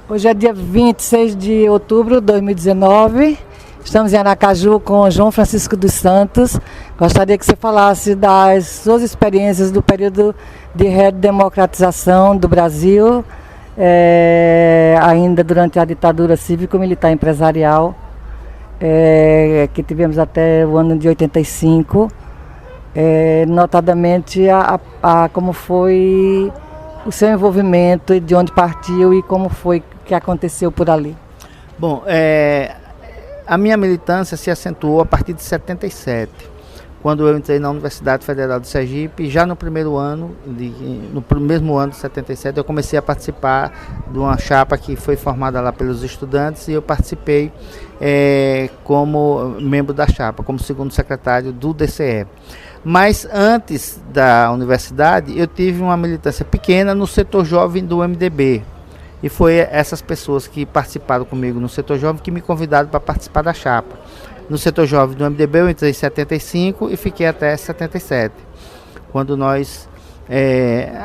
Hoje é dia 26 de outubro de 2019. Estamos em Aracaju com João Francisco dos Santos. Gostaria que você falasse das suas experiências do período de redemocratização do Brasil, ainda durante a ditadura cívico-militar empresarial, que tivemos até o ano de 85, notadamente como foi o seu envolvimento, de onde partiu e como foi que aconteceu por ali. Bom, a minha militância se acentuou a partir de 77, quando eu entrei na Universidade Federal de Sergipe. Já no primeiro ano, no mesmo ano de 77, eu comecei a participar de uma chapa que foi formada lá pelos estudantes, e eu participei como membro da chapa, como segundo secretário do DCE. Mas antes da universidade, eu tive uma militância pequena no setor jovem do MDB. E foi essas pessoas que participaram comigo no setor jovem que me convidaram para participar da chapa. No setor jovem do MDB eu entrei em 75 e fiquei até 77. Quando nós,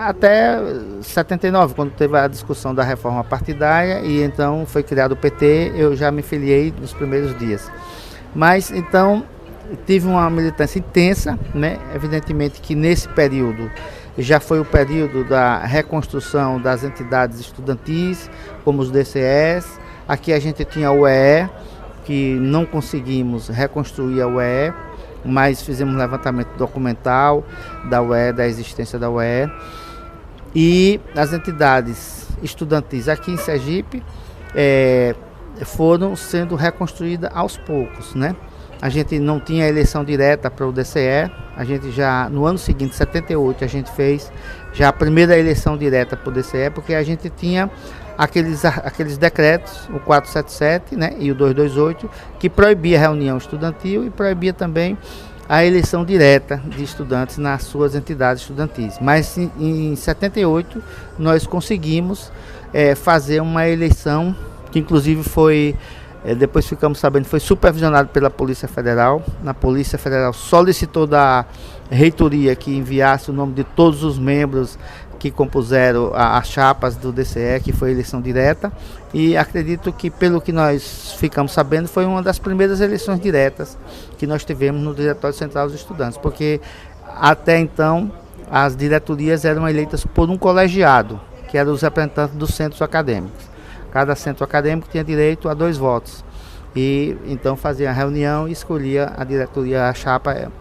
até 79, quando teve a discussão da reforma partidária, e então foi criado o PT, eu já me filiei nos primeiros dias. Mas então tive uma militância intensa, né? Evidentemente que nesse período já foi o período da reconstrução das entidades estudantis, como os DCEs. Aqui a gente tinha a UEE, que não conseguimos reconstruir a UEE, mas fizemos um levantamento documental da UEE, da existência da UEE. E as entidades estudantis aqui em Sergipe foram sendo reconstruídas aos poucos, né? A gente não tinha eleição direta para o DCE. A gente já, no ano seguinte, 78, a gente fez já a primeira eleição direta para o DCE, porque a gente tinha aqueles decretos, o 477, né, e o 228, que proibia a reunião estudantil e proibia também a eleição direta de estudantes nas suas entidades estudantis. Mas em 78 nós conseguimos fazer uma eleição que inclusive foi... depois ficamos sabendo que foi supervisionado pela Polícia Federal. A Polícia Federal solicitou da reitoria que enviasse o nome de todos os membros que compuseram as chapas do DCE, que foi eleição direta. E acredito que, pelo que nós ficamos sabendo, foi uma das primeiras eleições diretas que nós tivemos no Diretório Central dos Estudantes, porque até então as diretorias eram eleitas por um colegiado, que eram os representantes dos centros acadêmicos. Cada centro acadêmico tinha direito a 2 votos. E então fazia a reunião e escolhia a diretoria, a chapa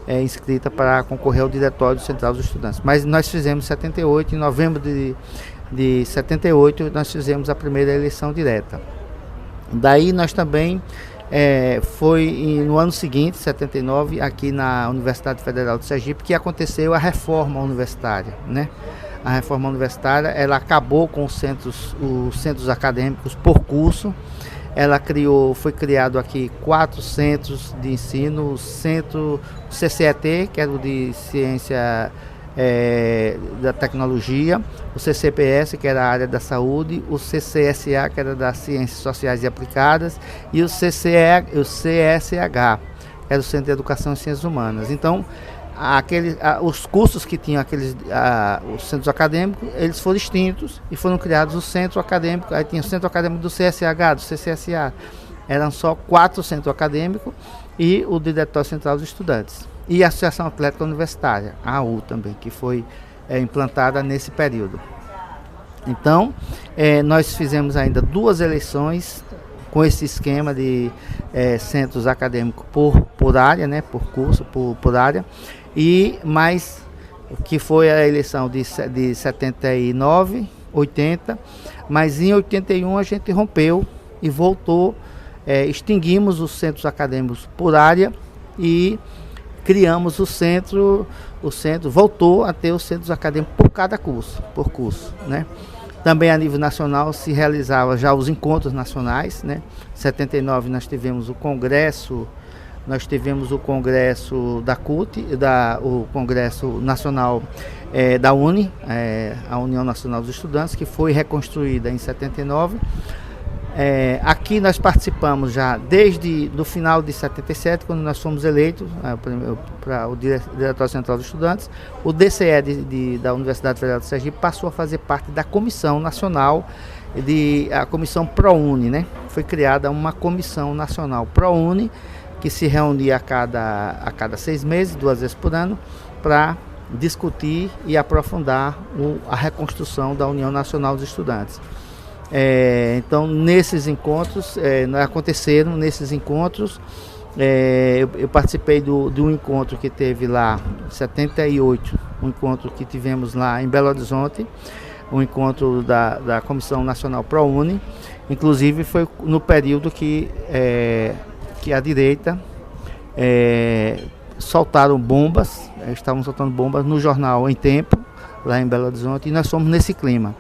inscrita para concorrer ao Diretório Central dos Estudantes. Mas nós fizemos em 78, em novembro de 78, nós fizemos a primeira eleição direta. Daí nós também, no ano seguinte, 79, aqui na Universidade Federal de Sergipe, que aconteceu a reforma universitária, né? A reforma universitária, ela acabou com os centros acadêmicos por curso. Ela foi criado aqui 4 centros de ensino: o centro CCET, que era o de ciência da tecnologia, o CCPS, que era a área da saúde, o CCSA, que era das ciências sociais e aplicadas, e o CSH, que era o Centro de Educação e Ciências Humanas. Então, os cursos que tinham os centros acadêmicos, eles foram extintos e foram criados o centro acadêmico. Aí tinha o centro acadêmico do CSH, do CCSA. Eram só 4 centros acadêmicos e o Diretório Central dos Estudantes. E a Associação Atlética Universitária, a AU também, que foi implantada nesse período. Então, nós fizemos ainda 2 eleições com esse esquema de centros acadêmicos por área, né, por curso, por área. Mais que foi a eleição de 79, 80, mas em 81 a gente rompeu e voltou, extinguimos os centros acadêmicos por área e criamos o centro voltou a ter os centros acadêmicos por cada curso, né? Também a nível nacional se realizava já os encontros nacionais, né? Em 79 nós tivemos o Congresso da CUT, o Congresso Nacional da UNE, a União Nacional dos Estudantes, que foi reconstruída em 79. Aqui nós participamos já desde o final de 77, quando nós fomos eleitos para o Diretório Central dos Estudantes. O DCE da Universidade Federal de Sergipe passou a fazer parte da Comissão Nacional a comissão ProUni, né? Foi criada uma comissão nacional ProUni, que se reunia a cada 6 meses, 2 vezes por ano, para discutir e aprofundar a reconstrução da União Nacional dos Estudantes. Então, nesses encontros, aconteceram nesses encontros, eu participei de um encontro que teve lá em 78, um encontro que tivemos lá em Belo Horizonte, um encontro da Comissão Nacional ProUni, inclusive foi no período que a direita soltaram bombas, estavam soltando bombas no jornal Em Tempo, lá em Belo Horizonte, e nós fomos nesse clima.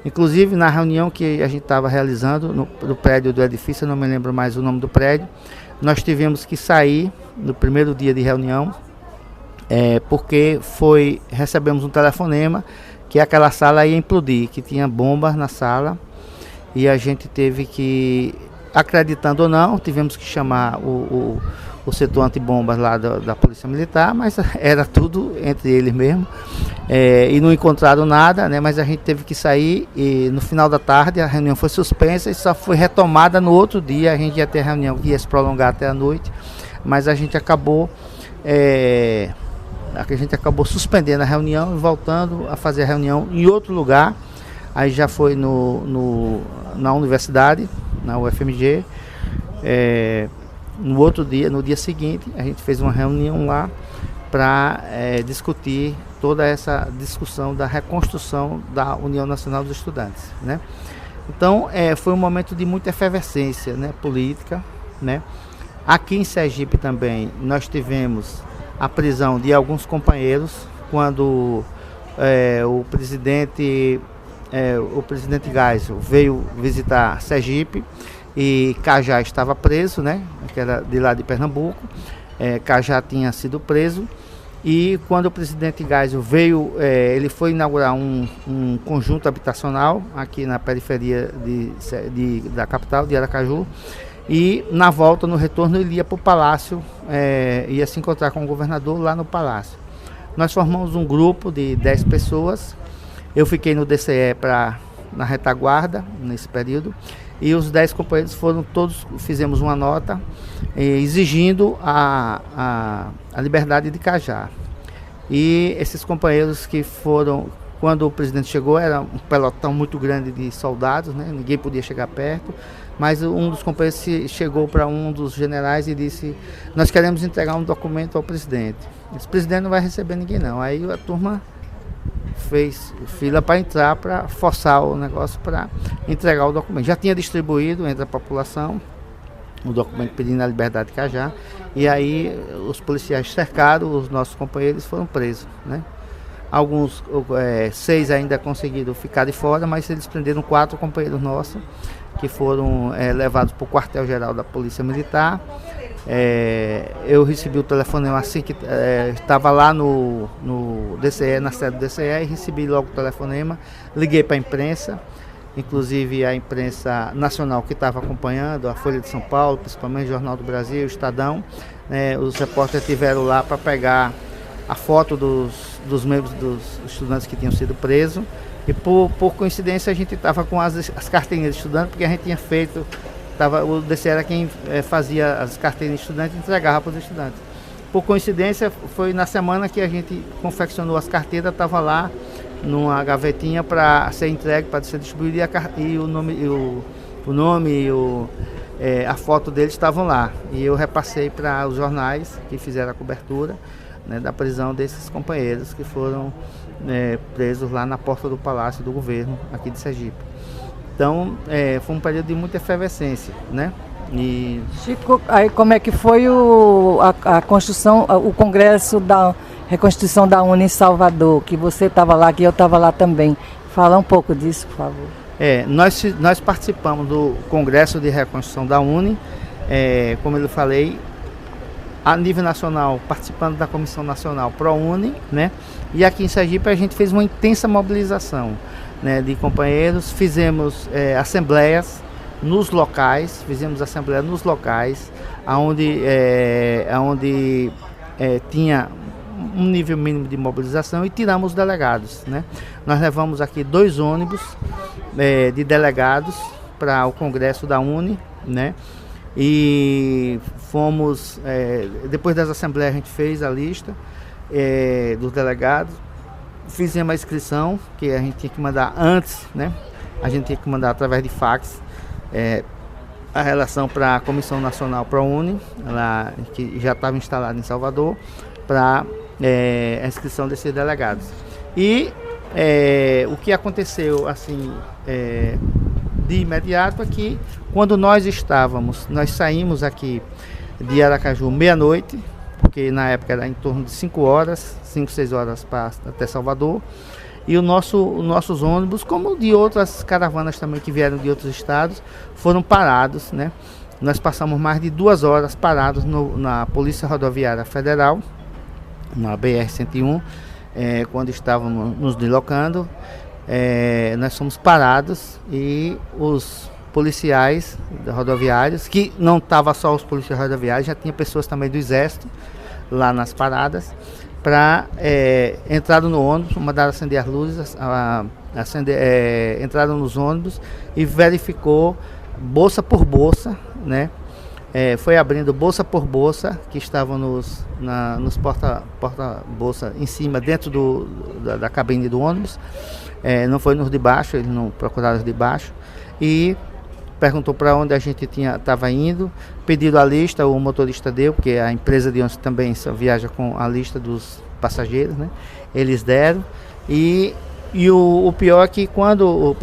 Inclusive, na reunião que a gente estava realizando no prédio do edifício, eu não me lembro mais o nome do prédio, nós tivemos que sair no primeiro dia de reunião, porque recebemos um telefonema que aquela sala ia implodir, que tinha bombas na sala, e a gente teve que, acreditando ou não, tivemos que chamar o setor antibombas lá da Polícia Militar, mas era tudo entre eles mesmo, e não encontraram nada, né, mas a gente teve que sair, e no final da tarde a reunião foi suspensa e só foi retomada no outro dia. A gente ia ter a reunião que ia se prolongar até a noite, mas a gente acabou suspendendo a reunião e voltando a fazer a reunião em outro lugar. Aí já foi na universidade, na UFMG. No outro dia, no dia seguinte, a gente fez uma reunião lá para discutir toda essa discussão da reconstrução da União Nacional dos Estudantes, né? Então, foi um momento de muita efervescência, né, política, né? Aqui em Sergipe também nós tivemos a prisão de alguns companheiros quando o presidente Geisel veio visitar Sergipe e Cajá estava preso, né? Que era de lá de Pernambuco. Cajá tinha sido preso, e quando o presidente Geisel veio, ele foi inaugurar um conjunto habitacional aqui na periferia da capital, de Aracaju, e na volta, no retorno, ele ia para o Palácio, ia se encontrar com o governador lá no Palácio. Nós formamos um grupo de 10 pessoas, eu fiquei no DCE na retaguarda, nesse período, e os 10 companheiros fizemos uma nota exigindo a liberdade de Cajá. E esses companheiros que foram, quando o presidente chegou, era um pelotão muito grande de soldados, né? Ninguém podia chegar perto, mas um dos companheiros chegou para um dos generais e disse: nós queremos entregar um documento ao presidente. Esse presidente não vai receber ninguém não. Aí a turma fez fila para entrar, para forçar o negócio para entregar o documento. Já tinha distribuído entre a população o documento pedindo a liberdade de Cajá, e aí os policiais cercaram os nossos companheiros e foram presos, né? Alguns, 6 ainda conseguiram ficar de fora, mas eles prenderam 4 companheiros nossos, que foram levados para o quartel-geral da Polícia Militar. Eu recebi o telefonema assim que estava lá no DCE, na sede do DCE, e recebi logo o telefonema, liguei para a imprensa, inclusive a imprensa nacional que estava acompanhando, a Folha de São Paulo, principalmente o Jornal do Brasil, o Estadão, os repórteres estiveram lá para pegar a foto dos membros dos estudantes que tinham sido presos, e por coincidência a gente estava com as carteirinhas de estudante, porque a gente tinha feito, o DCE era quem fazia as carteirinhas de estudante e entregava para os estudantes. Por coincidência, foi na semana que a gente confeccionou as carteiras, estava lá numa gavetinha para ser entregue, para ser distribuído, e o nome e a foto deles estavam lá. E eu repassei para os jornais que fizeram a cobertura, né, da prisão desses companheiros que foram presos lá na porta do Palácio do Governo, aqui de Sergipe. Então, foi um período de muita efervescência, né? Chico, aí como é que foi a construção, o Congresso da Reconstituição da UNE em Salvador, que você estava lá, que eu estava lá também. Fala um pouco disso, por favor. Nós participamos do Congresso de Reconstrução da UNE, como eu falei, a nível nacional, participando da Comissão Nacional ProUni, né? E aqui em Sergipe a gente fez uma intensa mobilização, né, de companheiros, fizemos assembleias nos locais, onde tinha um nível mínimo de mobilização, e tiramos os delegados, né? Nós levamos aqui 2 ônibus de delegados para o Congresso da UNE, né? E fomos, depois das assembleias a gente fez a lista dos delegados, fizemos a inscrição, que a gente tinha que mandar antes, né? A gente tinha que mandar através de fax a relação para a Comissão Nacional ProUni, que já estava instalada em Salvador, para a inscrição desses delegados. E o que aconteceu assim de imediato é que quando nós saímos aqui de Aracaju meia-noite, porque na época era em torno de 5, 6 horas até Salvador, e os nossos ônibus, como de outras caravanas também que vieram de outros estados, foram parados, né? Nós passamos mais de 2 horas parados na Polícia Rodoviária Federal, na BR-101, quando estávamos nos deslocando. Nós fomos parados e os policiais rodoviários, que não estavam só os policiais rodoviários, já tinha pessoas também do Exército lá nas paradas, para entraram no ônibus, mandaram acender as luzes, entraram nos ônibus e verificou bolsa por bolsa, né? Foi abrindo bolsa por bolsa que estavam nos porta-bolsa em cima, dentro da cabine do ônibus. Não foi nos de baixo, eles não procuraram os de baixo. E perguntou para onde a gente estava indo, pedido a lista, o motorista deu, porque a empresa de ônibus também viaja com a lista dos passageiros, né? Eles deram. E o pior é que quando o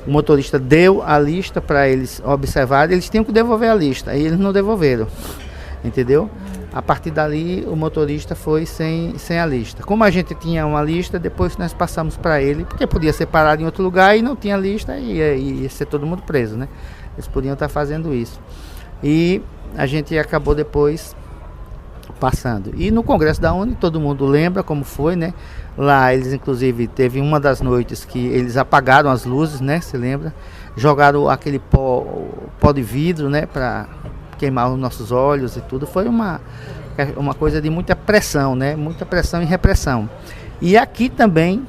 motorista deu a lista para eles observarem, eles tinham que devolver a lista, e eles não devolveram, entendeu? A partir dali o motorista foi sem a lista. Como a gente tinha uma lista, depois nós passamos para ele, porque podia ser parado em outro lugar e não tinha lista, e ia ser todo mundo preso, né? Eles podiam estar fazendo isso. E a gente acabou depois passando. E no Congresso da UNE, todo mundo lembra como foi, né? Lá eles, inclusive, teve uma das noites que eles apagaram as luzes, né? Se lembra? Jogaram aquele pó de vidro, né? Para queimar os nossos olhos e tudo. Foi uma coisa de muita pressão, né? Muita pressão e repressão. E aqui também,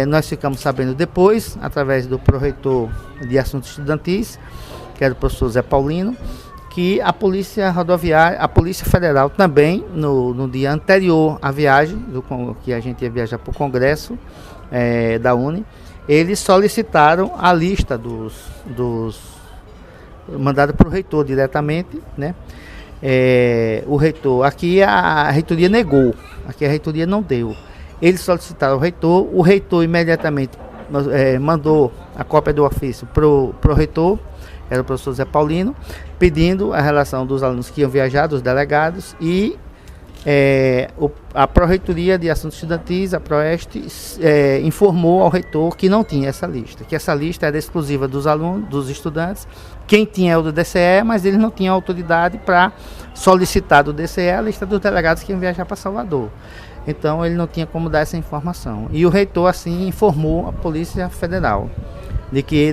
nós ficamos sabendo depois, através do pró-reitor de Assuntos Estudantis, que era o professor Zé Paulino, que a Polícia Rodoviária, a Polícia Federal também, no dia anterior à viagem, que a gente ia viajar para o Congresso da UNE, eles solicitaram a lista mandada para o reitor diretamente, né? O reitor, aqui a reitoria negou, aqui a reitoria não deu. Eles solicitaram ao reitor, o reitor imediatamente mandou a cópia do ofício para o reitor, era o professor Zé Paulino, pedindo a relação dos alunos que iam viajar, dos delegados, e a Pró-Reitoria de Assuntos Estudantis, a Proeste, informou ao reitor que não tinha essa lista, que essa lista era exclusiva dos alunos, dos estudantes. Quem tinha é o do DCE, mas eles não tinham autoridade para solicitar do DCE a lista dos delegados que iam viajar para Salvador. Então ele não tinha como dar essa informação. E o reitor assim informou a Polícia Federal de que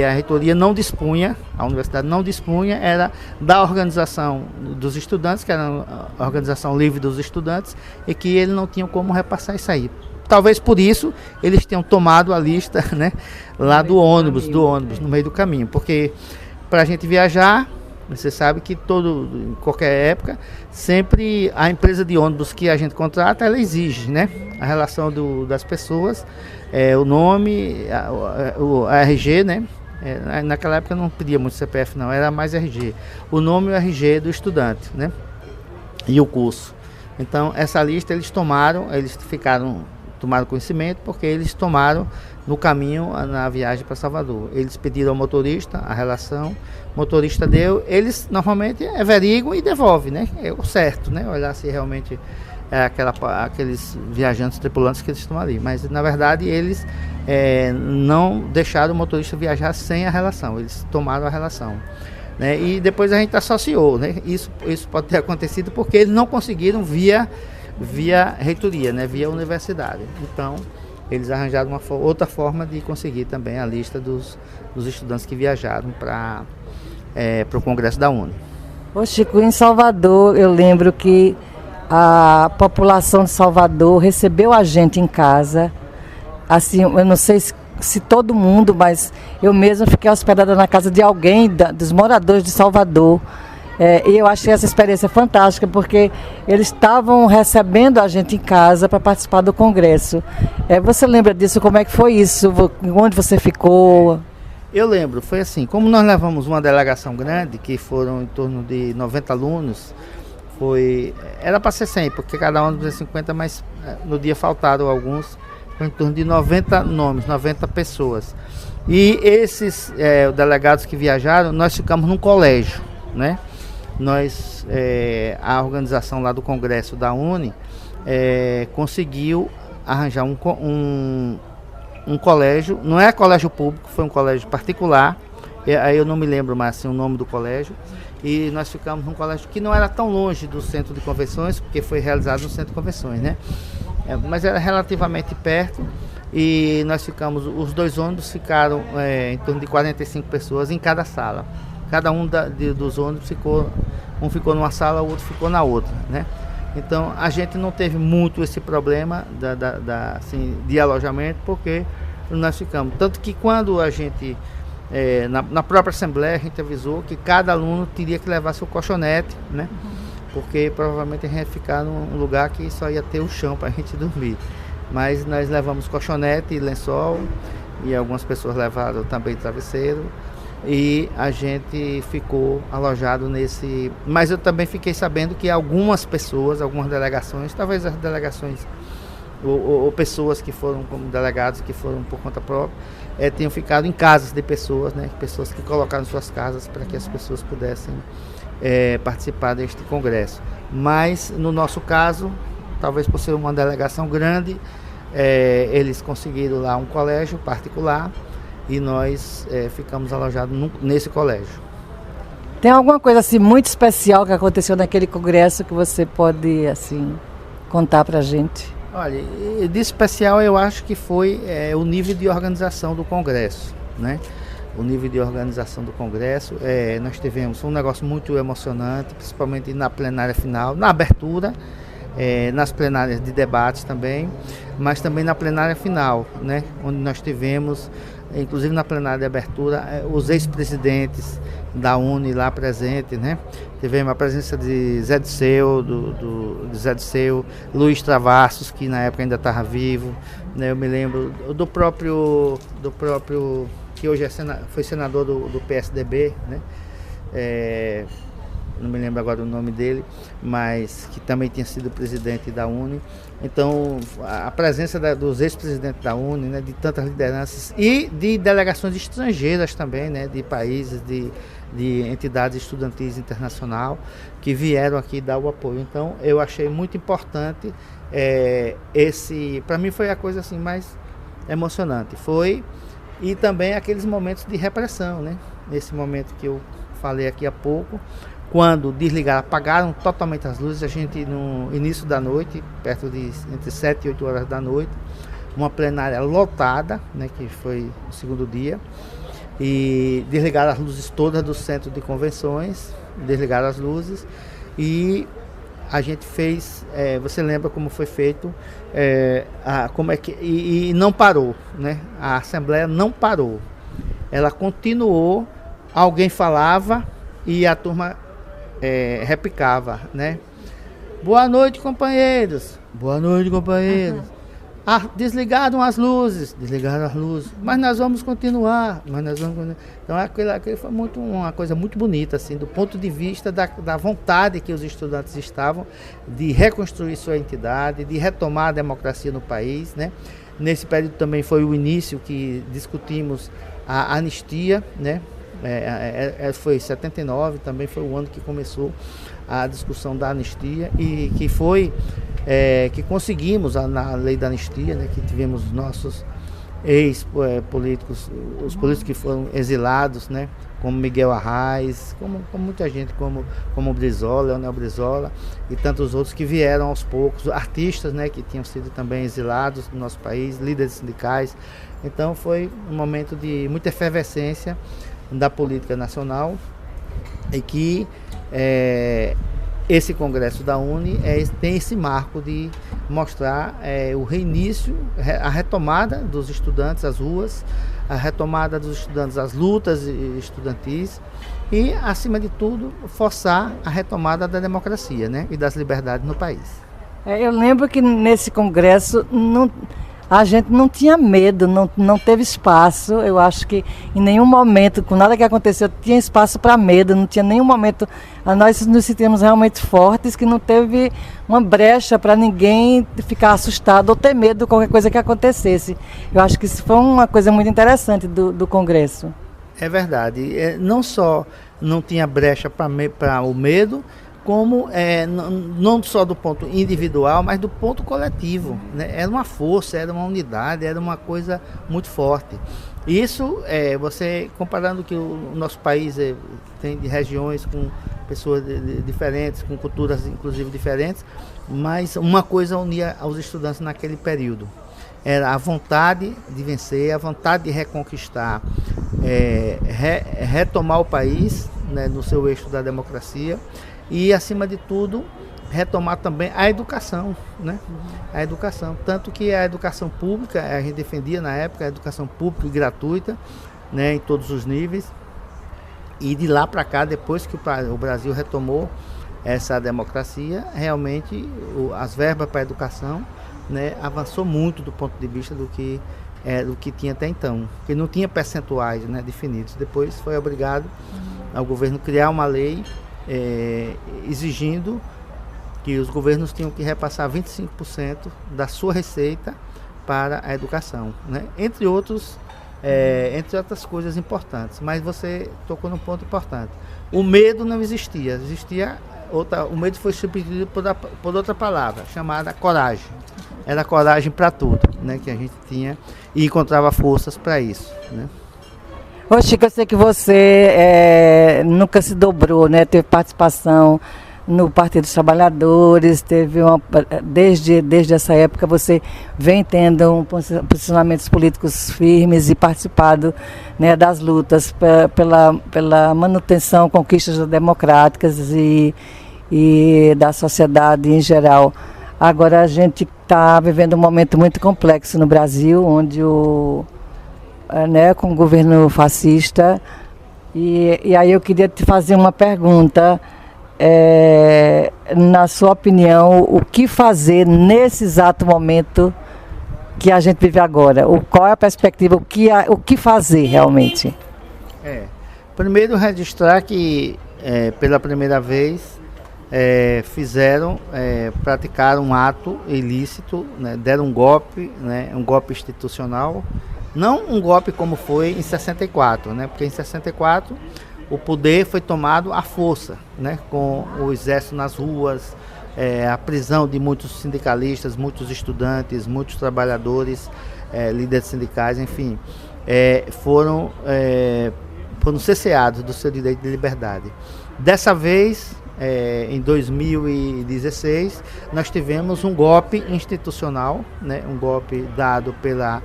a reitoria não dispunha, a universidade não dispunha, era da organização dos estudantes, que era a organização livre dos estudantes, e que ele não tinha como repassar isso aí. Talvez por isso eles tenham tomado a lista, né, lá do ônibus, no meio do caminho, porque para a gente viajar, você sabe que em qualquer época, sempre a empresa de ônibus que a gente contrata, ela exige, né, a relação das pessoas, o nome, a RG, né? Naquela época não pedia muito CPF não, era mais RG. O nome e o RG do estudante, né? E o curso. Então essa lista eles tomaram conhecimento, porque eles tomaram no caminho, na viagem para Salvador. Eles pediram ao motorista a relação, o motorista deu, eles normalmente averiguam e devolvem, né? É o certo, né? Olhar se realmente aqueles viajantes tripulantes que eles estão ali, mas na verdade eles não deixaram o motorista viajar sem a relação, eles tomaram a relação, né? E depois a gente associou, né? Isso pode ter acontecido porque eles não conseguiram via reitoria, né? Via universidade. Então eles arranjaram uma outra forma de conseguir também a lista dos estudantes que viajaram para o Congresso da UNE. Ô Chico, em Salvador eu lembro que a população de Salvador recebeu a gente em casa, assim, eu não sei se todo mundo, mas eu mesma fiquei hospedada na casa de alguém, dos moradores de Salvador. E eu achei essa experiência fantástica, porque eles estavam recebendo a gente em casa para participar do congresso. Você lembra disso? Como é que foi isso? Onde você ficou? Eu lembro, foi assim, como nós levamos uma delegação grande, que foram em torno de 90 alunos, era para ser 100, porque cada ônibus é 50, mas no dia faltaram alguns, foi em torno de 90 nomes, 90 pessoas. E esses delegados que viajaram, nós ficamos num colégio, né? A organização lá do Congresso da Uni conseguiu arranjar um colégio, não é colégio público, foi um colégio particular, aí eu não me lembro mais assim, o nome do colégio, e nós ficamos num colégio que não era tão longe do centro de convenções, porque foi realizado no centro de convenções, né? Mas era relativamente perto, e nós ficamos, os 2 ônibus ficaram em torno de 45 pessoas em cada sala. Cada um dos ônibus um ficou numa sala, o outro ficou na outra, né? Então a gente não teve muito esse problema assim, de alojamento, porque nós ficamos. Tanto que quando a gente, na própria assembleia, a gente avisou que cada aluno teria que levar seu colchonete, né? Porque provavelmente a gente ia ficar num lugar que só ia ter o chão para a gente dormir. Mas nós levamos colchonete e lençol, e algumas pessoas levaram também travesseiro. E a gente ficou alojado nesse... Mas eu também fiquei sabendo que algumas pessoas, algumas delegações, talvez as delegações ou pessoas que foram como delegados, que foram por conta própria, tenham ficado em casas de pessoas, né? Pessoas que colocaram suas casas para que as pessoas pudessem participar deste congresso. Mas no nosso caso, talvez por ser uma delegação grande, eles conseguiram lá um colégio particular, e nós ficamos alojados nesse colégio. Tem alguma coisa assim muito especial que aconteceu naquele congresso que você pode assim contar pra gente? Olha, de especial eu acho que foi o nível de organização do congresso, né? O nível de organização do congresso, nós tivemos um negócio muito emocionante, principalmente na plenária final, na abertura, nas plenárias de debates também, mas também na plenária final, né? Onde nós tivemos, inclusive na plenária de abertura, os ex-presidentes da Uni lá presentes, né? Tivemos a presença de Zé Disseu, Luiz Travassos, que na época ainda estava vivo, né? Eu me lembro do próprio que hoje foi senador do PSDB, né? Não me lembro agora o nome dele, mas que também tinha sido presidente da Uni. Então, a presença dos ex-presidentes da Uni, né, de tantas lideranças e de delegações estrangeiras também, né, de países, de entidades estudantis internacional que vieram aqui dar o apoio. Então, eu achei muito importante para mim foi a coisa assim mais emocionante. E também aqueles momentos de repressão, né? Nesse momento que eu falei aqui há pouco, quando desligaram, apagaram totalmente as luzes, a gente no início da noite, perto de entre 7 e 8 horas da noite, uma plenária lotada, né, que foi o segundo dia, e desligaram as luzes todas do centro de convenções, desligaram as luzes, e a gente fez, você lembra como foi feito, e não parou, né? A assembleia não parou, ela continuou, alguém falava e a turma replicava, né? Boa noite, companheiros. Boa noite, companheiros. Desligaram as luzes, mas nós vamos continuar, Então aquilo foi uma coisa muito bonita, assim, do ponto de vista da vontade que os estudantes estavam de reconstruir sua entidade, de retomar a democracia no país, né? Nesse período também foi o início que discutimos a anistia, né? Foi 79, também foi o ano que começou a discussão da anistia e que foi que conseguimos na lei da anistia, né, que tivemos nossos ex-políticos, os políticos que foram exilados, né, como Miguel Arraes, como muita gente, como Brizola, Leonel Brizola e tantos outros que vieram aos poucos, artistas, né, que tinham sido também exilados do nosso país, líderes sindicais. Então foi um momento de muita efervescência da política nacional e que esse congresso da Uni tem esse marco de mostrar o reinício, a retomada dos estudantes às ruas, a retomada dos estudantes às lutas estudantis e, acima de tudo, forçar a retomada da democracia, né, e das liberdades no país. Eu lembro que nesse congresso a gente não tinha medo, não teve espaço. Eu acho que em nenhum momento, com nada que aconteceu, tinha espaço para medo, não tinha nenhum momento. Nós nos sentimos realmente fortes, que não teve uma brecha para ninguém ficar assustado ou ter medo de qualquer coisa que acontecesse. Eu acho que isso foi uma coisa muito interessante do congresso. É verdade. Não só não tinha brecha para o medo, como não só do ponto individual, mas do ponto coletivo, né? Era uma força, era uma unidade, era uma coisa muito forte. Isso, você comparando que o nosso país tem de regiões com pessoas diferentes, com culturas inclusive diferentes, mas uma coisa unia aos estudantes naquele período. Era a vontade de vencer, a vontade de reconquistar, retomar o país, né, no seu eixo da democracia, e, acima de tudo, retomar também a educação, né? A educação, tanto que a educação pública, a gente defendia na época a educação pública e gratuita, né, em todos os níveis, e de lá para cá, depois que o Brasil retomou essa democracia, realmente as verbas para a educação, né, avançou muito do ponto de vista do que tinha até então, porque não tinha percentuais, né, definidos. Depois foi obrigado ao governo criar uma lei exigindo que os governos tinham que repassar 25% da sua receita para a educação, né? Entre outras coisas importantes. Mas você tocou num ponto importante. O medo não existia, o medo foi substituído por outra palavra, chamada coragem. Era coragem para tudo, né, que a gente tinha e encontrava forças para isso, né? Ô Chico, eu sei que você nunca se dobrou, né? Teve participação no Partido dos Trabalhadores, desde essa época você vem tendo posicionamentos políticos firmes e participado, né, das lutas pela manutenção, conquistas democráticas e da sociedade em geral. Agora a gente está vivendo um momento muito complexo no Brasil, onde com o governo fascista, e aí eu queria te fazer uma pergunta, na sua opinião, o que fazer nesse exato momento que a gente vive agora? Qual é a perspectiva, o que fazer realmente? Primeiro registrar que pela primeira vez praticaram um ato ilícito, né, deram um golpe, né, um golpe institucional. Não um golpe como foi em 64, né? Porque em 64 o poder foi tomado à força, né? Com o exército nas ruas, a prisão de muitos sindicalistas, muitos estudantes, muitos trabalhadores, líderes sindicais, enfim, foram cerceados do seu direito de liberdade. Dessa vez, em 2016, nós tivemos um golpe institucional, né? Um golpe dado pela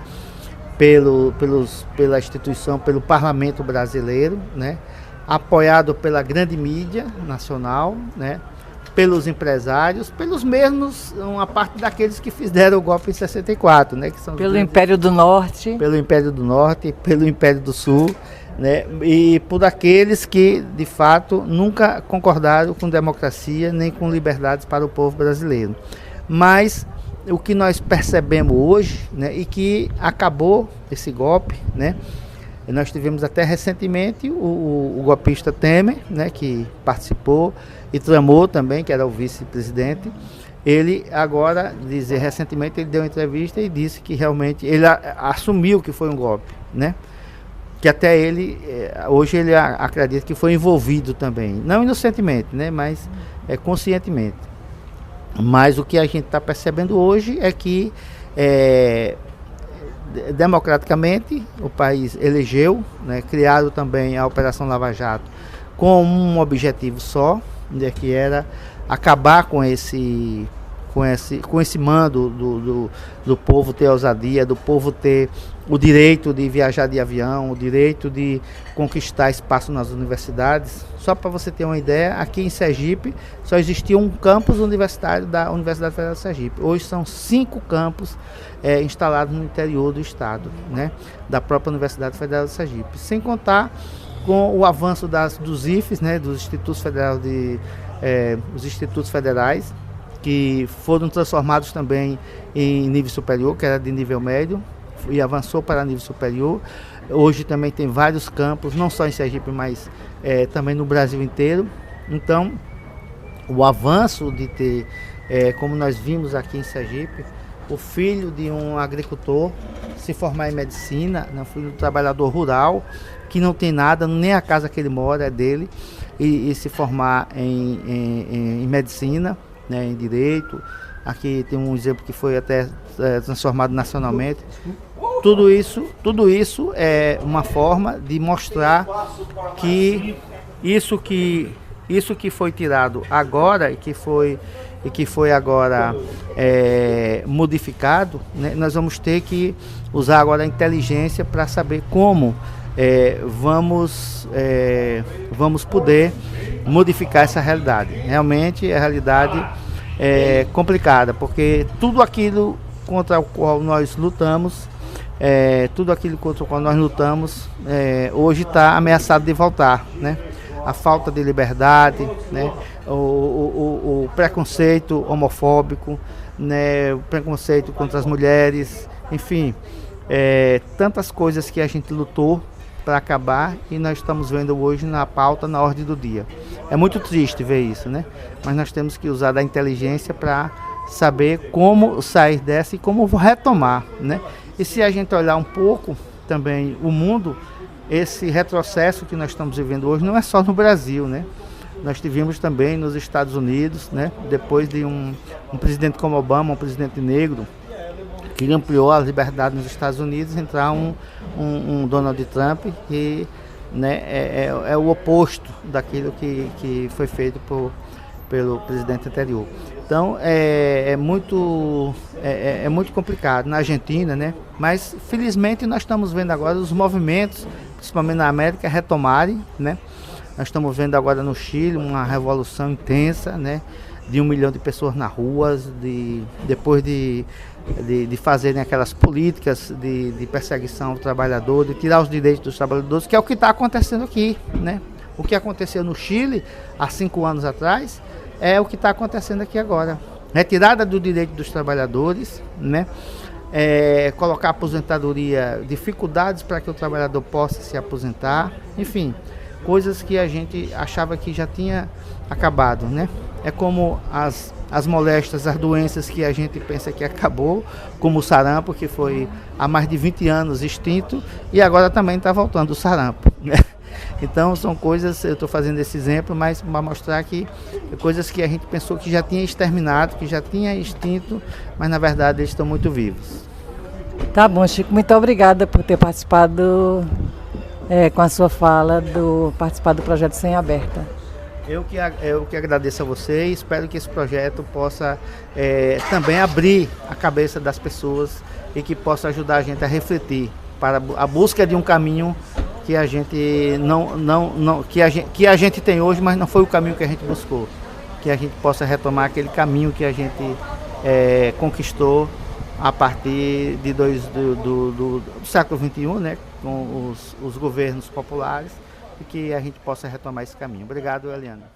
instituição, pelo Parlamento brasileiro, né, apoiado pela grande mídia nacional, né, pelos empresários, pelos mesmos, uma parte daqueles que fizeram o golpe em 64, né, que são pelo Império do Norte, pelo Império do Norte, pelo Império do Sul, né, e por aqueles que, de fato, nunca concordaram com democracia nem com liberdades para o povo brasileiro. Mas o que nós percebemos hoje, né, e que acabou esse golpe, né, nós tivemos até recentemente o golpista Temer, né, que participou e tramou também, que era o vice-presidente. Ele agora, recentemente ele deu uma entrevista e disse que realmente ele assumiu que foi um golpe, né, que até ele, hoje ele acredita que foi envolvido também, não inocentemente, né, mas conscientemente. Mas o que a gente está percebendo hoje é que, democraticamente, o país elegeu, né, criaram também a Operação Lava Jato com um objetivo só, né, que era acabar com esse mando do povo ter ousadia, do povo ter o direito de viajar de avião, o direito de conquistar espaço nas universidades. Só para você ter uma ideia, aqui em Sergipe só existia um campus universitário da Universidade Federal de Sergipe. Hoje são 5 campos instalados no interior do estado, né, da própria Universidade Federal de Sergipe. Sem contar com o avanço dos IFES, né, dos Institutos os Institutos Federais, que foram transformados também em nível superior, que era de nível médio, e avançou para nível superior. Hoje também tem vários campos, não só em Sergipe, mas também no Brasil inteiro. Então, o avanço de ter, como nós vimos aqui em Sergipe, o filho de um agricultor se formar em medicina, né, filho do trabalhador rural, que não tem nada, nem a casa que ele mora é dele, e se formar em medicina, né, em direito. Aqui tem um exemplo que foi até transformado nacionalmente. Tudo isso é uma forma de mostrar que isso que foi tirado agora e que foi agora modificado, né, nós vamos ter que usar agora a inteligência para saber como vamos poder modificar essa realidade. Realmente a realidade é complicada, porque tudo aquilo contra o qual nós lutamos, hoje está ameaçado de voltar, né? A falta de liberdade, né? O preconceito homofóbico, né? O preconceito contra as mulheres, enfim, tantas coisas que a gente lutou para acabar e nós estamos vendo hoje na pauta, na ordem do dia. É muito triste ver isso, né? Mas nós temos que usar da inteligência para saber como sair dessa e como retomar, né? E se a gente olhar um pouco também o mundo, esse retrocesso que nós estamos vivendo hoje não é só no Brasil, né? Nós tivemos também nos Estados Unidos, né? Depois de um presidente como Obama, um presidente negro, que ampliou a liberdade nos Estados Unidos, entrar um Donald Trump que, né, é o oposto daquilo que foi feito pelo presidente anterior. Então é muito complicado na Argentina, né? Mas felizmente nós estamos vendo agora os movimentos, principalmente na América, retomarem, né? Nós estamos vendo agora no Chile uma revolução intensa, né? De 1 milhão de pessoas nas ruas, depois de fazerem aquelas políticas de perseguição ao trabalhador, de tirar os direitos dos trabalhadores, que é o que está acontecendo aqui, né? O que aconteceu no Chile há 5 anos atrás é o que está acontecendo aqui agora. Retirada do direito dos trabalhadores, né? Colocar a aposentadoria, dificuldades para que o trabalhador possa se aposentar, enfim, coisas que a gente achava que já tinha acabado, né? É como as moléstias, as doenças que a gente pensa que acabou, como o sarampo, que foi há mais de 20 anos extinto, e agora também está voltando o sarampo, né? Então são coisas, eu estou fazendo esse exemplo, mas para mostrar que coisas que a gente pensou que já tinha exterminado, que já tinha extinto, mas na verdade eles estão muito vivos. Tá bom, Chico, muito obrigada por ter participado com a sua fala, participar do projeto Senha Aberta. Eu que agradeço a você e espero que esse projeto possa também abrir a cabeça das pessoas e que possa ajudar a gente a refletir para a busca de um caminho que a gente que a gente tem hoje, mas não foi o caminho que a gente buscou. Que a gente possa retomar aquele caminho que a gente conquistou a partir do século XXI, né, com os governos populares, e que a gente possa retomar esse caminho. Obrigado, Eliana.